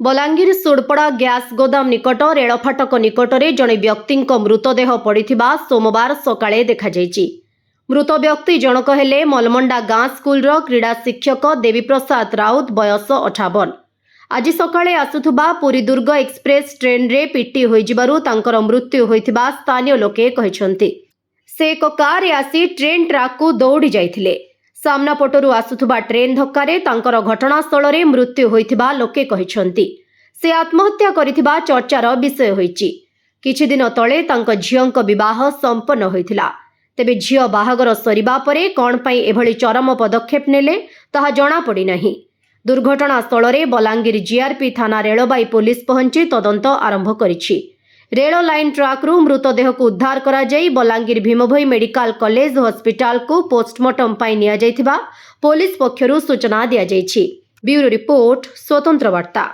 Balangir सुड़पड़ा gas गोदाम निकट rail फाटक निकटरे जड़े व्यक्ति मृतदेह पड़िथिबा सोमवार सकाळे देखाଯାଇଛି। मृत व्यक्ति जनक हेले मलमंडा गाँ स्कूलर क्रीड़ा शिक्षक देवीप्रसाद राउत बयस 58। आज सकाळे आसुथुबा पुरी दुर्ग एक्सप्रेस ट्रेन रे पिटी होइजिबारु तांकर मृत्यु होइथिबा स्थानीय लोके कहिसंती। से एक कार रे आसी ट्रेन ट्रैक को दौड़ी जाइथिले। सामना पटरु आसुथुबा ट्रेन धक्कारे तांकर घटनास्थल रे मृत्यु होइथिबा लोके कहिसंती। से आत्महत्या करिथिबा चर्चार विषय होइछि। किछि दिन तळे तांक झियंक विवाह संपन्न होइथिला। तेबे झियो बाहागर सरिबा परे कोन पई एभली चरम पदक्षेप नेले ताहा जणा पड़ी नाही। दुर्घटना स्थल रे बलांगीर जीआरपी थाना रेलबाई पुलिस पहुंची तदंत आरंभ करिछि। रेल लाइन ट्रैक रु मृतदेह को उद्धार करा जाई बलांगीर भीमभोई मेडिकल कॉलेज हॉस्पिटल को पोस्टमार्टम पाई निया जाइथिबा पुलिस पक्षरु सूचना दिया जाइछि। ब्यूरो रिपोर्ट स्वतंत्र वार्ता।